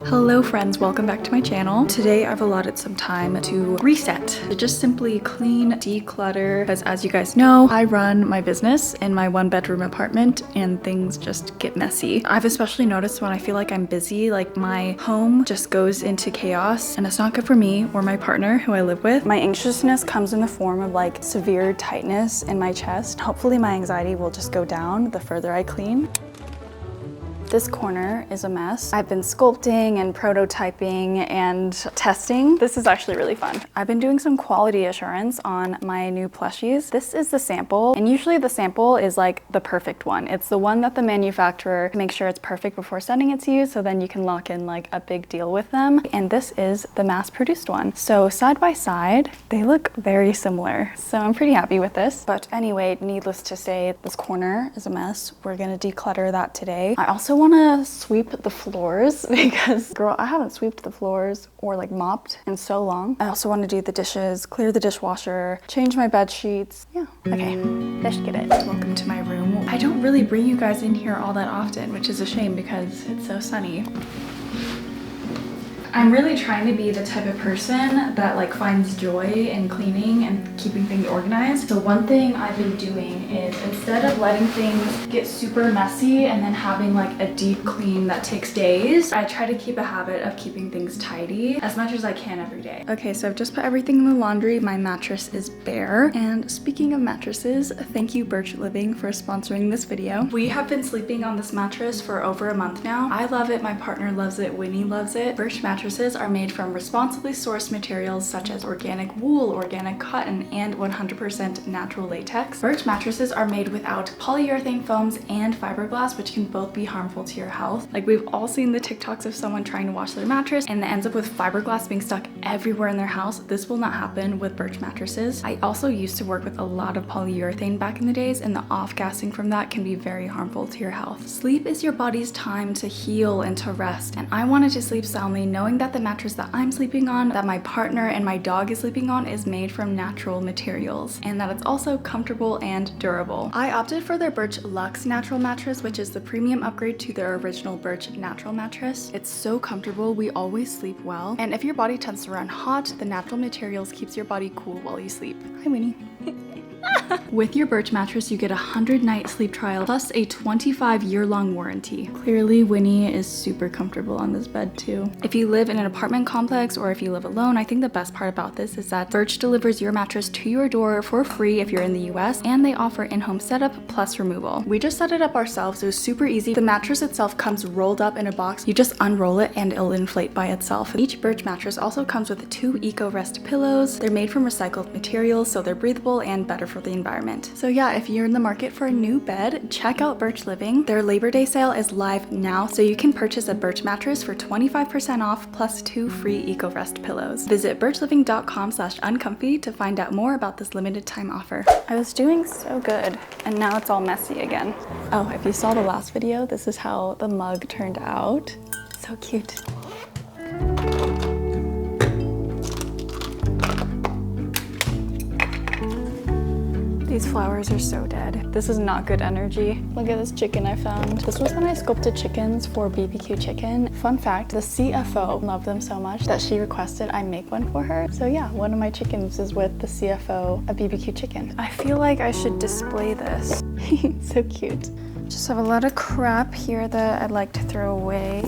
Hello friends, welcome back to my channel. Today I've allotted some time to reset, to just simply clean, declutter, because as you guys know, I run my business in my 1-bedroom apartment and things just get messy. I've especially noticed when I feel like I'm busy, like my home just goes into chaos and it's not good for me or my partner who I live with. My anxiousness comes in the form of like severe tightness in my chest. Hopefully my anxiety will just go down the further I clean. This corner is a mess. I've been sculpting and prototyping and testing. This is actually really fun. I've been doing some quality assurance on my new plushies. This is the sample, and usually the sample is like the perfect one. It's the one that the manufacturer makes sure it's perfect before sending it to you, so then you can lock in like a big deal with them. And this is the mass-produced one. So side by side, they look very similar. So I'm pretty happy with this. But anyway, needless to say, this corner is a mess. We're gonna declutter that today. I also want to sweep the floors because girl, I haven't swept the floors or like mopped in so long. I also want to do the dishes, clear the dishwasher, change my bed sheets. Yeah, okay, let's get it. Welcome to my room. I don't really bring you guys in here all that often, which is a shame because it's so sunny. I'm really trying to be the type of person that like finds joy in cleaning and keeping things organized. So one thing I've been doing is instead of letting things get super messy and then having like a deep clean that takes days, I try to keep a habit of keeping things tidy as much as I can every day. Okay, so I've just put everything in the laundry. My mattress is bare. And speaking of mattresses, thank you Birch Living for sponsoring this video. We have been sleeping on this mattress for over a month now. I love it, my partner loves it, Winnie loves it. Birch mattresses are made from responsibly sourced materials such as organic wool, organic cotton, and 100% natural latex. Birch mattresses are made without polyurethane foams and fiberglass, which can both be harmful to your health. Like we've all seen the TikToks of someone trying to wash their mattress and it ends up with fiberglass being stuck everywhere in their house. This will not happen with Birch mattresses. I also used to work with a lot of polyurethane back in the days, and the off-gassing from that can be very harmful to your health. Sleep is your body's time to heal and to rest, and I wanted to sleep soundly knowing that the mattress that I'm sleeping on, that my partner and my dog is sleeping on, is made from natural materials, and that it's also comfortable and durable. I opted for their Birch Luxe natural mattress, which is the premium upgrade to their original Birch natural mattress. It's so comfortable, we always sleep well, and if your body tends to run hot, the natural materials keeps your body cool while you sleep. Hi Winnie. With your Birch mattress, you get a 100-night sleep trial plus a 25-year-long warranty. Clearly, Winnie is super comfortable on this bed too. If you live in an apartment complex or if you live alone, I think the best part about this is that Birch delivers your mattress to your door for free if you're in the US, and they offer in-home setup plus removal. We just set it up ourselves. It was super easy. The mattress itself comes rolled up in a box. You just unroll it and it'll inflate by itself. Each Birch mattress also comes with 2 Eco-Rest pillows. They're made from recycled materials, so they're breathable and better for the environment. So yeah, if you're in the market for a new bed, check out Birch Living. Their Labor Day sale is live now, so you can purchase a Birch mattress for 25% off plus 2 free Eco-Rest pillows. Visit birchliving.com/uncomfy to find out more about this limited time offer. I was doing so good, and now it's all messy again. Oh, if you saw the last video, this is how the mug turned out. So cute. These flowers are so dead. This is not good energy. Look at this chicken I found. This was when I sculpted chickens for BBQ Chicken. Fun fact, the CFO loved them so much that she requested I make one for her. So yeah, one of my chickens is with the CFO of BBQ Chicken. I feel like I should display this. So cute. Just have a lot of crap here that I'd like to throw away.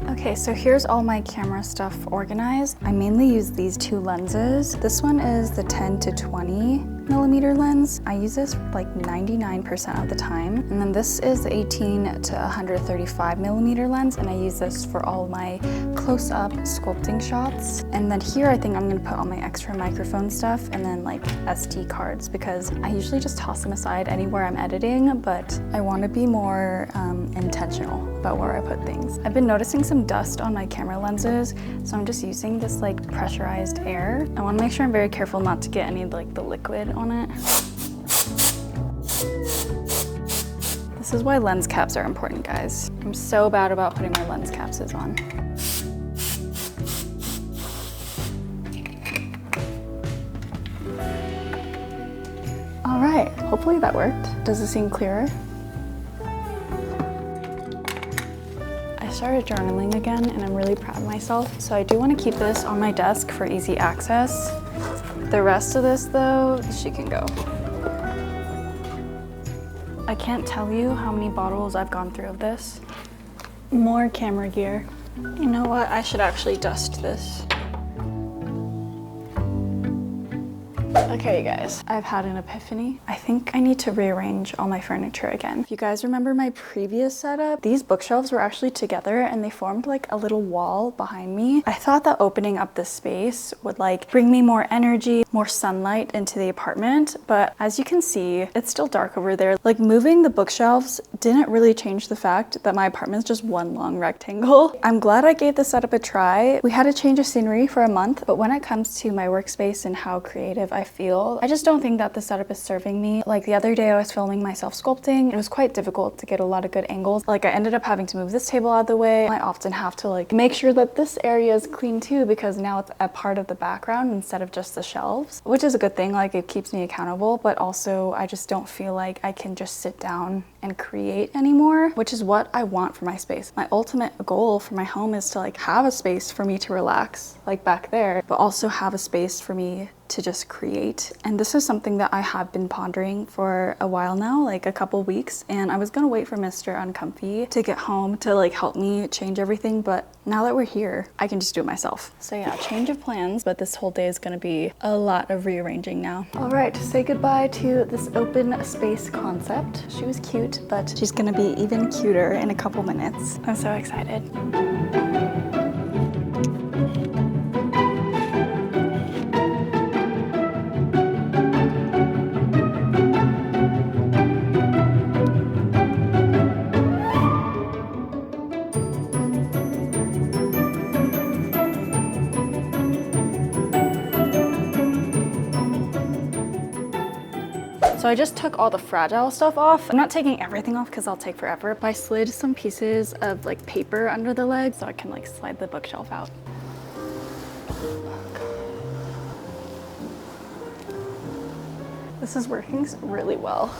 Okay, so here's all my camera stuff organized. I mainly use these 2 lenses. This one is the 10 to 20mm lens. I use this like 99% of the time. And then this is the 18 to 135mm lens, and I use this for all my close-up sculpting shots. And then here I think I'm gonna put all my extra microphone stuff and then like SD cards, because I usually just toss them aside anywhere I'm editing, but I wanna be more intentional about where I put things. I've been noticing some dust on my camera lenses, so I'm just using this like pressurized air. I want to make sure I'm very careful not to get any like the liquid on it. This is why lens caps are important, guys. I'm so bad about putting my lens caps on. All right, hopefully that worked. Does it seem clearer? I started journaling again and I'm really proud of myself. So I do want to keep this on my desk for easy access. The rest of this though, she can go. I can't tell you how many bottles I've gone through of this. More camera gear. You know what? I should actually dust this. Okay, you guys, I've had an epiphany. I think I need to rearrange all my furniture again. If you guys remember my previous setup, these bookshelves were actually together and they formed like a little wall behind me. I thought that opening up this space would like bring me more energy, more sunlight into the apartment, but as you can see, it's still dark over there. Like moving the bookshelves didn't really change the fact that my apartment is just one long rectangle. I'm glad I gave this setup a try. We had a change of scenery for a month, but when it comes to my workspace and how creative I feel, I just don't think that the setup is serving me. Like the other day I was filming myself sculpting. It was quite difficult to get a lot of good angles. Like I ended up having to move this table out of the way. I often have to like make sure that this area is clean too, because now it's a part of the background instead of just the shelves, which is a good thing. Like it keeps me accountable, but also I just don't feel like I can just sit down and create anymore, which is what I want for my space. My ultimate goal for my home is to like have a space for me to relax, like back there, but also have a space for me to just create. And this is something that I have been pondering for a while now, like a couple weeks, and I was gonna wait for Mr. Uncomfy to get home to like help me change everything, but now that we're here, I can just do it myself. So yeah, change of plans, but this whole day is gonna be a lot of rearranging now. All right, say goodbye to this open space concept. She was cute, but she's gonna be even cuter in a couple minutes. I'm so excited. So I just took all the fragile stuff off. I'm not taking everything off because I'll take forever, but I slid some pieces of like paper under the legs so I can like slide the bookshelf out. This is working really well.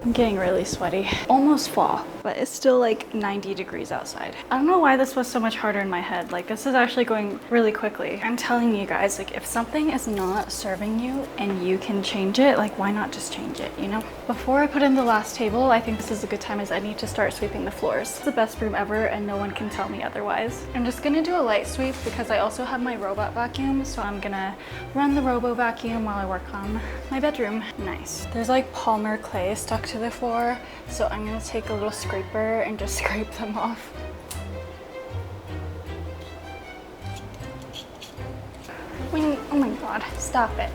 I'm getting really sweaty. Almost fall, but it's still like 90 degrees outside. I don't know why this was so much harder in my head. Like this is actually going really quickly. I'm telling you guys, like if something is not serving you and you can change it, like why not just change it, you know? Before I put in the last table, I think this is a good time as I need to start sweeping the floors. It's the best room ever and no one can tell me otherwise. I'm just gonna do a light sweep because I also have my robot vacuum, so I'm gonna run the robo vacuum while I work on my bedroom. Nice. There's like Palmer clay stuck to the floor, so I'm gonna take a little scraper and just scrape them off. Oh my god, stop it.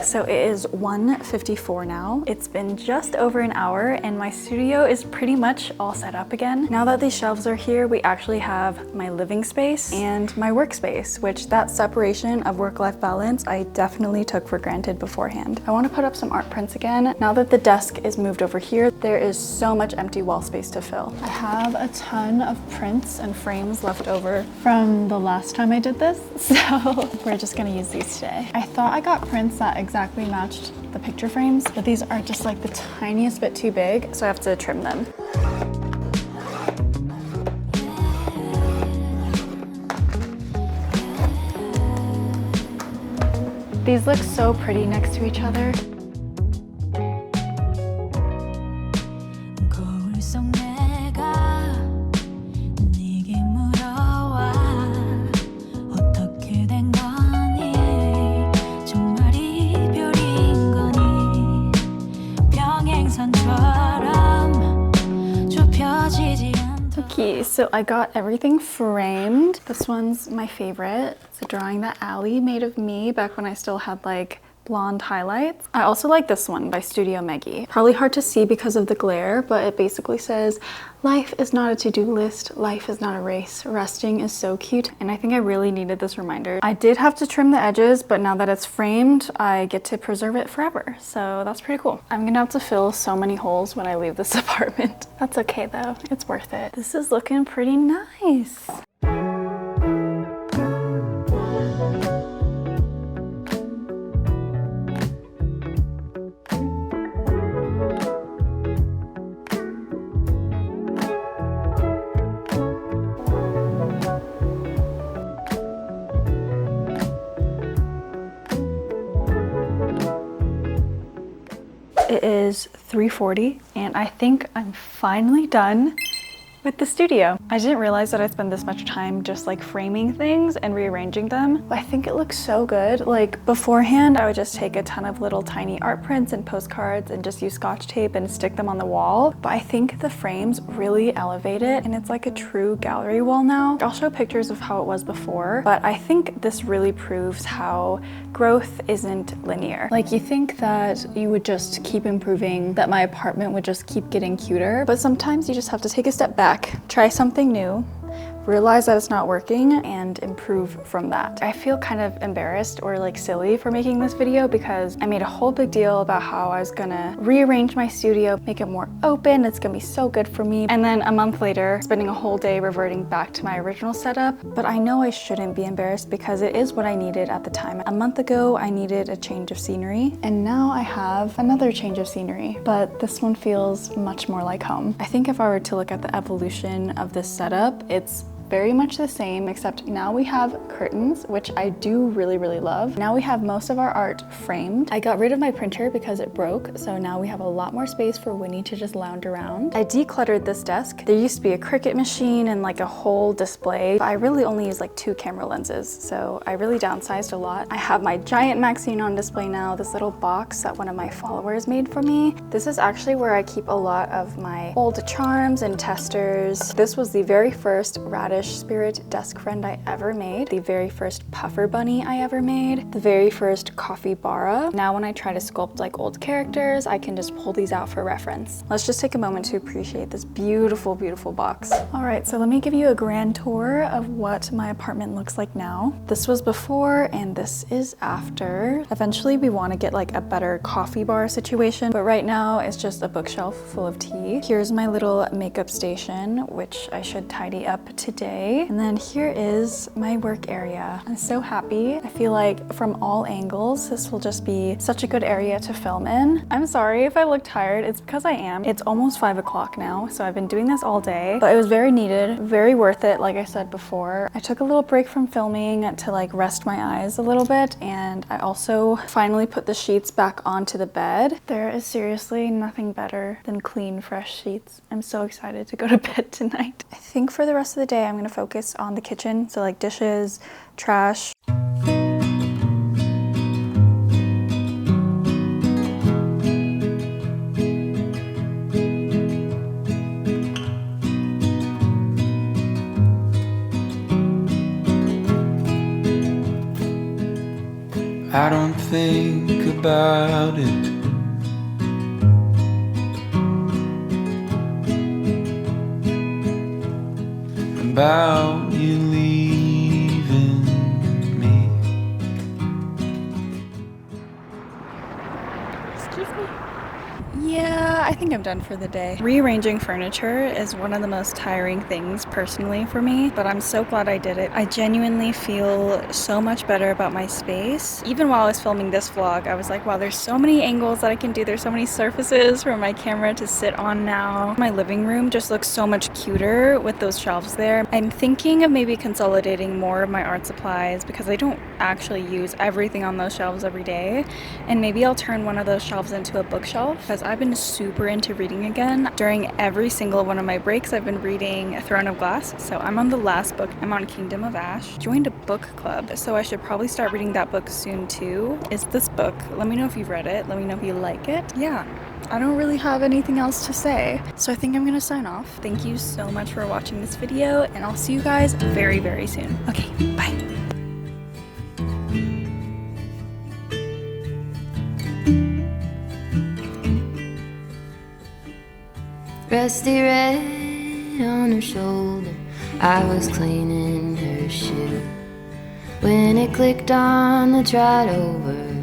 So it is 1:54 now. It's been just over an hour and my studio is pretty much all set up again. Now that these shelves are here, we actually have my living space and my workspace, which that separation of work-life balance I definitely took for granted beforehand. I want to put up some art prints again. Now that the desk is moved over here, there is so much empty wall space to fill. I have a ton of prints and frames left over from the last time I did this, so we're just gonna use these today. I thought I got prints that exactly matched the picture frames, but these are just like the tiniest bit too big, so I have to trim them. These look so pretty next to each other. Okay, so I got everything framed. This one's my favorite. It's a drawing that Allie made of me back when I still had like blonde highlights. I also like this one by Studio Meggie. Probably hard to see because of the glare, but it basically says, life is not a to-do list, life is not a race, resting is so cute. And I think I really needed this reminder. I did have to trim the edges, but now that it's framed, I get to preserve it forever. So that's pretty cool. I'm gonna have to fill so many holes when I leave this apartment. That's okay though, it's worth it. This is looking pretty nice. It is 3:40 and I think I'm finally done with the studio. I didn't realize that I'd spend this much time just like framing things and rearranging them, but I think it looks so good. Like beforehand, I would just take a ton of little tiny art prints and postcards and just use Scotch tape and stick them on the wall. But I think the frames really elevate it and it's like a true gallery wall now. I'll show pictures of how it was before, but I think this really proves how growth isn't linear. Like you think that you would just keep improving, that my apartment would just keep getting cuter, but sometimes you just have to take a step back, try something new, realize that it's not working, and improve from that. I feel kind of embarrassed or like silly for making this video because I made a whole big deal about how I was gonna rearrange my studio, make it more open, it's gonna be so good for me. And then a month later, spending a whole day reverting back to my original setup. But I know I shouldn't be embarrassed because it is what I needed at the time. A month ago, I needed a change of scenery, and now I have another change of scenery, but this one feels much more like home. I think if I were to look at the evolution of this setup, it's very much the same, except now we have curtains, which I do really love. Now we have most of our art framed. I got rid of my printer because it broke, so now we have a lot more space for Winnie to just lounge around. I decluttered this desk. There used to be a Cricut machine and like a whole display, but I really only use like 2 camera lenses, so I really downsized a lot. I have my giant Maxine on display now, this little box that one of my followers made for me. This is actually where I keep a lot of my old charms and testers. This was the very first Radish Spirit desk friend I ever made, the very first puffer bunny I ever made, the very first coffee bara. Now when I try to sculpt like old characters, I can just pull these out for reference. Let's just take a moment to appreciate this beautiful box. All right, so let me give you a grand tour of what my apartment looks like now. This was before and this is after. Eventually we want to get like a better coffee bar situation, but right now it's just a bookshelf full of tea. Here's my little makeup station, which I should tidy up today. And then here is my work area. I'm so happy. I feel like from all angles, this will just be such a good area to film in. I'm sorry if I look tired, it's because I am. It's almost 5 o'clock now, so I've been doing this all day, but it was very needed, very worth it, like I said before. I took a little break from filming to like rest my eyes a little bit, and I also finally put the sheets back onto the bed. There is seriously nothing better than clean, fresh sheets. I'm so excited to go to bed tonight. I think for the rest of the day, I'm gonna focus on the kitchen, so like dishes, trash. I don't think about it. About you leaving me. Excuse me. Yeah, I think I'm done for the day. Rearranging furniture is one of the most tiring things personally for me, but I'm so glad I did it. I genuinely feel so much better about my space. Even while I was filming this vlog, I was like, wow, there's so many angles that I can do. There's so many surfaces for my camera to sit on now. My living room just looks so much cuter with those shelves there. I'm thinking of maybe consolidating more of my art supplies because I don't actually use everything on those shelves every day. And maybe I'll turn one of those shelves into a bookshelf because I've been super into reading again. During every single one of my breaks, I've been reading Throne of Glass. So I'm on the last book. I'm on Kingdom of Ash. Joined a book club, so I should probably start reading that book soon too. Is this book. Let me know if you've read it. Let me know if you like it. Yeah. I don't really have anything else to say, so I think I'm gonna sign off. Thank you so much for watching this video, and I'll see you guys very soon. Okay, bye. Rusty red on her shoulder, I was cleaning her shoe when it clicked on the trot over